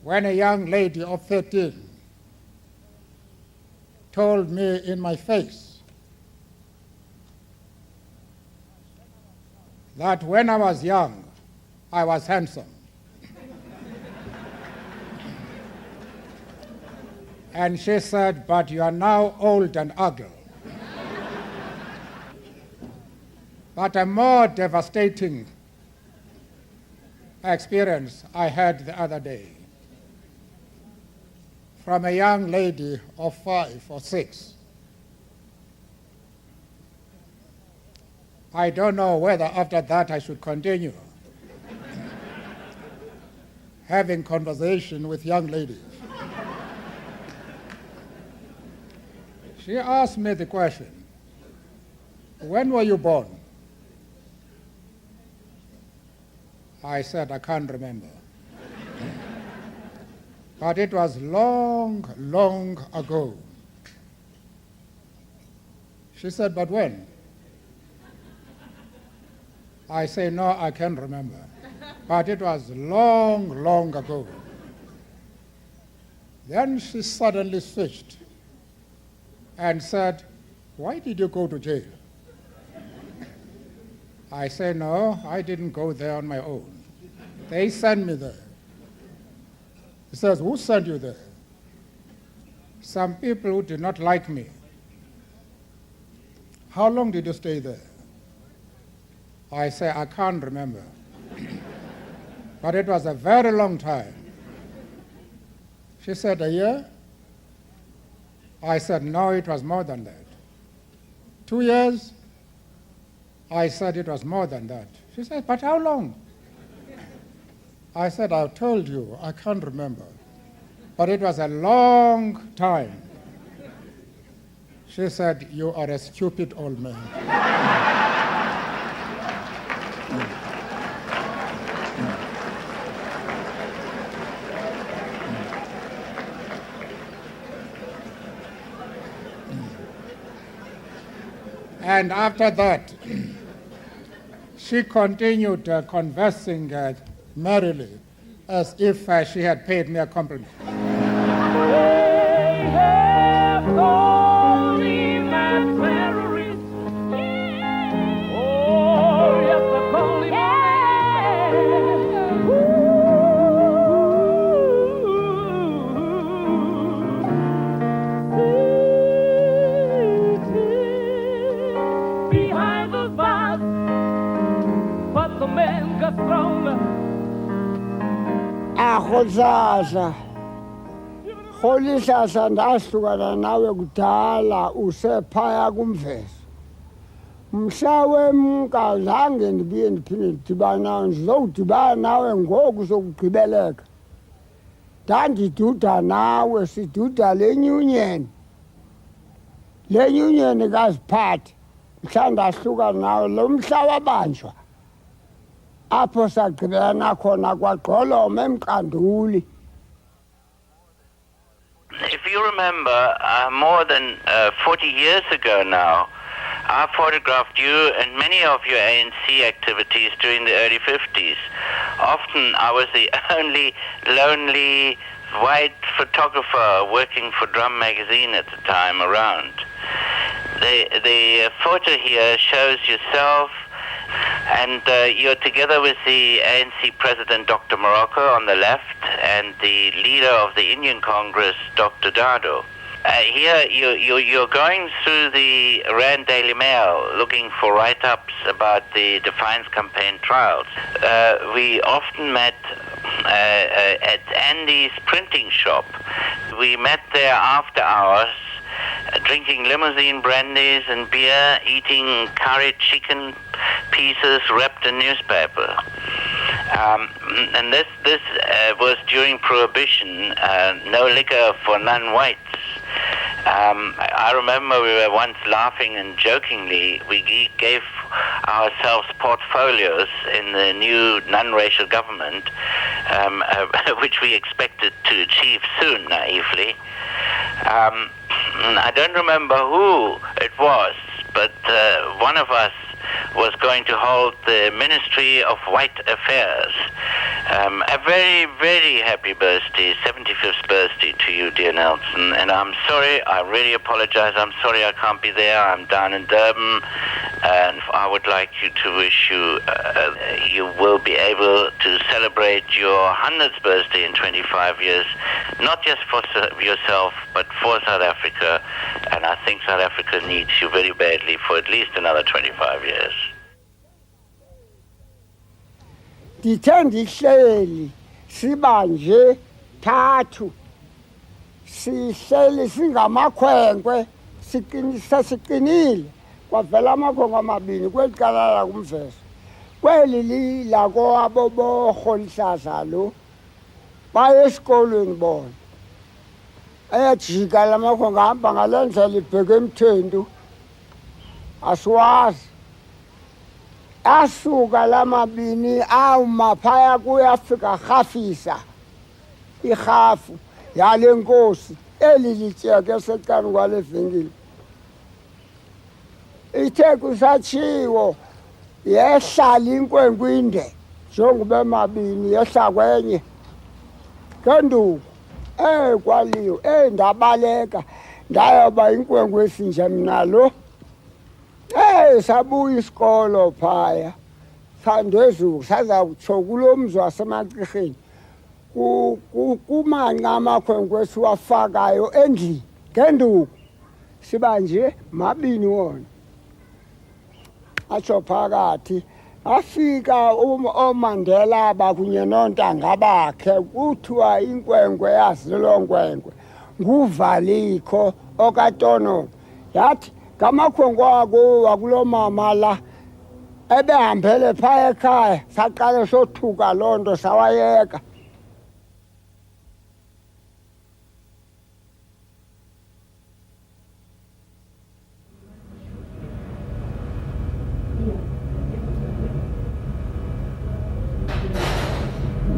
when a young lady of 13 told me in my face that when I was young, I was handsome. And she said, but you are now old and ugly. But a more devastating experience I had the other day from a young lady of 5 or 6. I don't know whether after that I should continue having conversation with young ladies. She asked me the question, when were you born? I said, I can't remember. But it was long, long ago. She said, but when? I say, no, I can't remember. But it was long, long ago. Then she suddenly switched and said, why did you go to jail? I say, no, I didn't go there on my own. They sent me there. He says, who sent you there? Some people who did not like me. How long did you stay there? I say, I can't remember. But it was a very long time. She said, a year? I said, no, it was more than that. 2 years? I said, it was more than that. She said, but how long? I said, I've told you, I can't remember. But it was a long time. She said, you are a stupid old man. And after that, she continued conversing merrily, as if she had paid me a compliment. Xhosa Xhosa ndahlukana nawe kudala usephaya kumveza. Mhla wemka zange ndibuye ndiphinde ndidibana nawe, ndizowudibana nawe ngoku sokugqibeleka. Ndandiduda nawe, siduda le nyunyeni. Le nyunyeni kaziphathe. Mhla ndahlukana nawe lo mhla wabanjwa. Apho sagqibelana khona kwaGqoloma eMqanduli. If you remember, more than 40 years ago now, I photographed you and many of your ANC activities during the early 50s. Often I was the only lonely white photographer working for Drum magazine at the time around. The photo here shows yourself and you're together with the ANC President, Dr. Morocco, on the left, and the leader of the Indian Congress, Dr. Dado. Here, you're going through the Rand Daily Mail looking for write-ups about the Defiance campaign trials. We often met at Andy's printing shop. We met there after hours, drinking limousine brandies and beer, eating curry chicken pieces wrapped in newspaper. And this was during Prohibition, no liquor for non-whites. I remember we were once laughing and jokingly, we gave ourselves portfolios in the new non-racial government, which we expected to achieve soon, naively. I don't remember who it was, but one of us was going to hold the Ministry of White Affairs. A very, very happy birthday, 75th birthday to you, dear Nelson. And I'm sorry, I really apologize. I'm sorry I can't be there. I'm down in Durban. And I would like you to wish you, you will be able to celebrate your 100th birthday in 25 years, not just for yourself, but for South Africa. And I think South Africa needs you very badly for at least another 25 years. Ndithe ndihleli sibanje thathu sihleli singamakhwenkwe sesiqinile kwavela amakhwenkwe amabini kweli cala lakumvezo kweli lakowabo borholihlaza lo baye esikolweni bona ayajika la makhwenkwe ahamba ngale ndlela ibheke emthendu asiwazi asuka lamabini awuma phaya kuyafika rhafisa irhafu yale nkosi eli lityeke secani kwale venkile ithe kusatshiwo yehlala inkwenkwinde njengoba emabini yehla kwenye ngenduku kwaliyo ndabaleka ndayoba inkwenkwe esinje mna lo sabuya isikolo phaya sandezuku saza kutsho kulo mzi wasemacirheni kumanca amakhwenkwe esiwafakayo endlini ngenduku siba nje mabini wona atsho phakathi afika oMandela bakunye noontanga bakhe kuthiwa inkwenkwe yazilo nkwenkwe nguvalikho okatono yathi ngamakhwenkwe wakulo mama la ebehambele phaya ekhaya saqale sothuka loo nto sawayeka.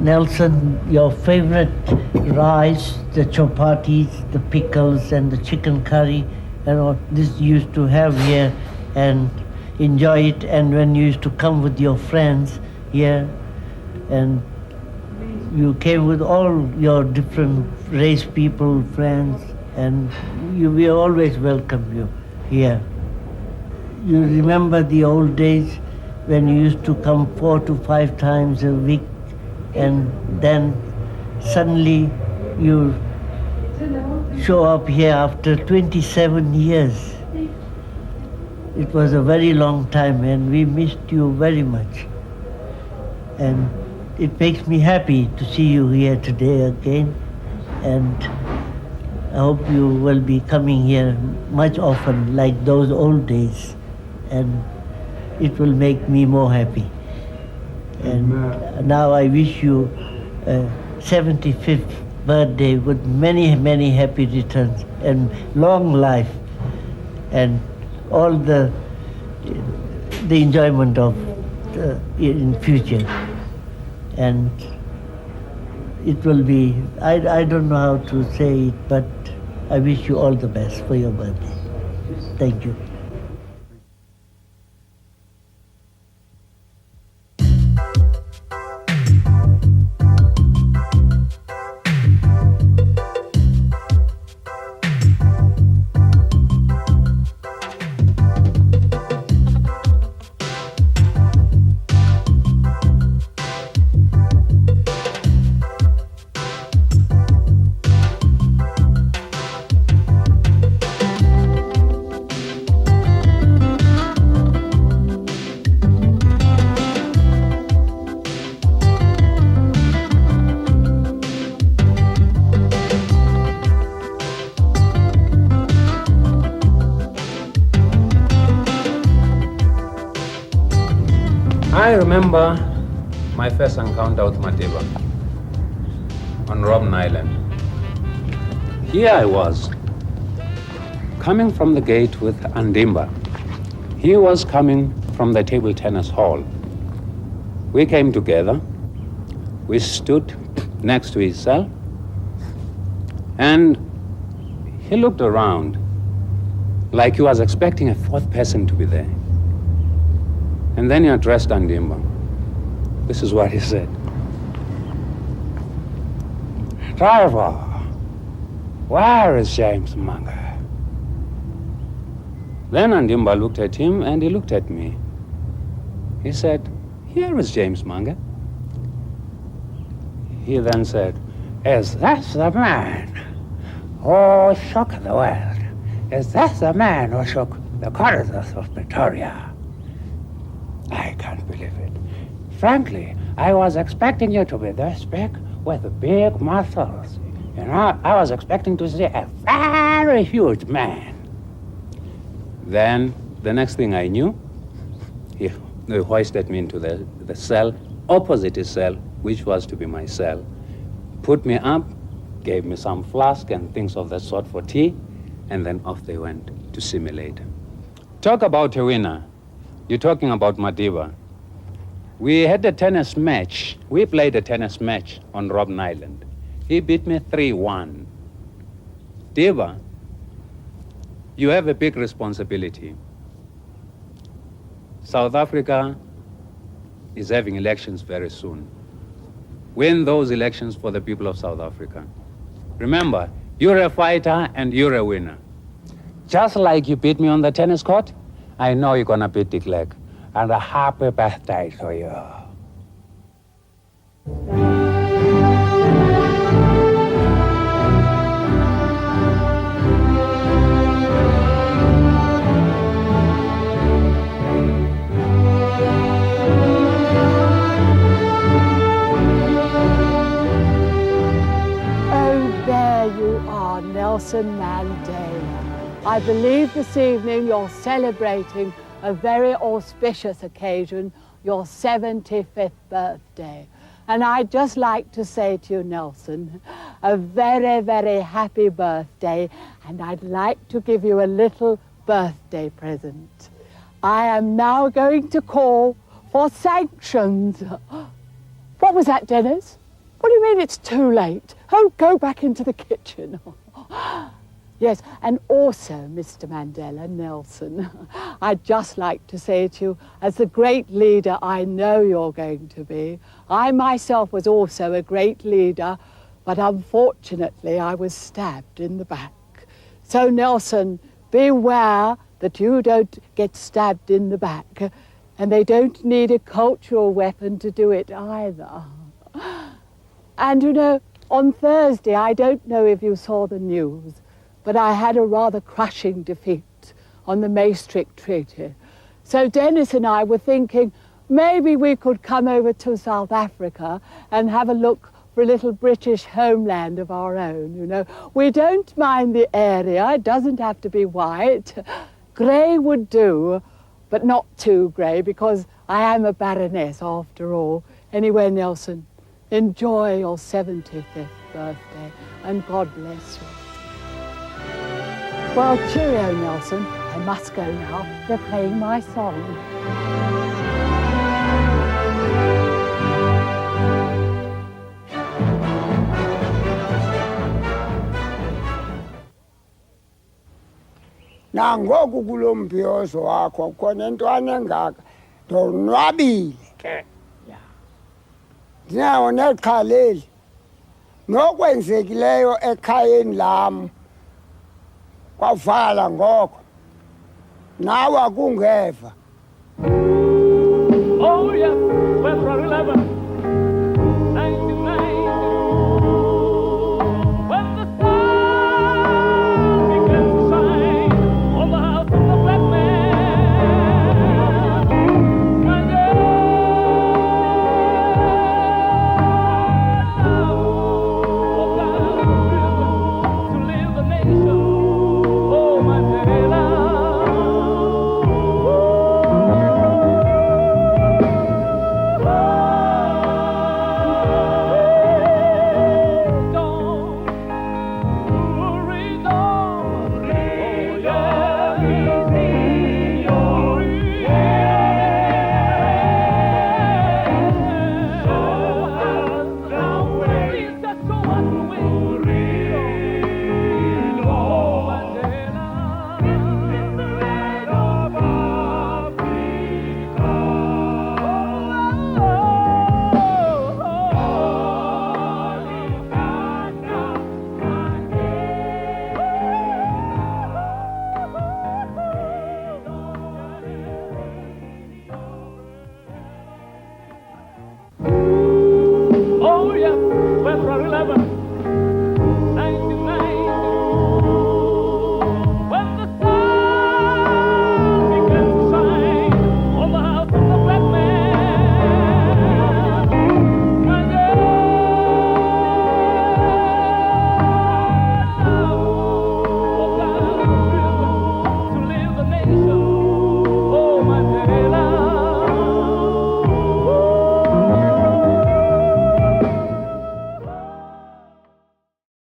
Nelson, your favorite rice, the chapatis, the pickles and the chicken curry and all this you used to have here and enjoy it, and when you used to come with your friends here and you came with all your different race people, friends, and we always welcome you here. You remember the old days when you used to come 4 to 5 times a week, and then suddenly you show up here after 27 years. It was a very long time and we missed you very much. And it makes me happy to see you here today again, and I hope you will be coming here much often like those old days, and it will make me more happy. And now I wish you a 75th birthday with many, many happy returns and long life and all the enjoyment of in future. And it will be, I don't know how to say it, but I wish you all the best for your birthday. Thank you. I remember my first encounter with Madiba on Robben Island. Here I was, coming from the gate with Andimba. He was coming from the table tennis hall. We came together, we stood next to his cell, and he looked around like he was expecting a fourth person to be there. And then he addressed Andimba. This is what he said. "Driver, where is James Manga?" Then Andimba looked at him and he looked at me. He said, "Here is James Manga." He then said, "Is that the man who shook the world? Is that the man who shook the corridors of Pretoria?" I can't believe it. Frankly, I was expecting you to be this big with big muscles. You know, I was expecting to see a very huge man. Then, the next thing I knew, he hoisted me into the cell, opposite his cell, which was to be my cell, put me up, gave me some flask and things of that sort for tea, and then off they went to simulate. Talk about a winner. You're talking about Madiba. We had a tennis match. We played a tennis match on Robben Island. He beat me 3-1. Diba, you have a big responsibility. South Africa is having elections very soon. Win those elections for the people of South Africa. Remember, you're a fighter and you're a winner. Just like you beat me on the tennis court, I know you're gonna beat Dick Leg. And a happy birthday to you. Nelson Mandela. I believe this evening you're celebrating a very auspicious occasion, your 75th birthday. And I'd just like to say to you, Nelson, a very, very happy birthday, and I'd like to give you a little birthday present. I am now going to call for sanctions. What was that, Dennis? What do you mean it's too late? Oh, go back into the kitchen. Yes, and also, Mr. Mandela, Nelson, I'd just like to say to you, as the great leader I know you're going to be, I myself was also a great leader, but unfortunately I was stabbed in the back. So, Nelson, beware that you don't get stabbed in the back, and they don't need a cultural weapon to do it either. And you know, on Thursday, I don't know if you saw the news, but I had a rather crushing defeat on the Maastricht Treaty. So Dennis and I were thinking maybe we could come over to South Africa and have a look for a little British homeland of our own, you know. We don't mind the area, it doesn't have to be white. Grey would do, but not too grey, because I am a baroness after all. Anyway, Nelson, enjoy your 75th birthday, and God bless you. Well, cheerio, Nelson. I must go now. They're playing my song. Nangoku kulo mbhiyozo wakho khona intwana engaka ndonwabile ke. Ndinawo neqhaleli nokwenzekileyo ekhayeni lam kwavala ngoko nawe akungeva. Oh, yeah.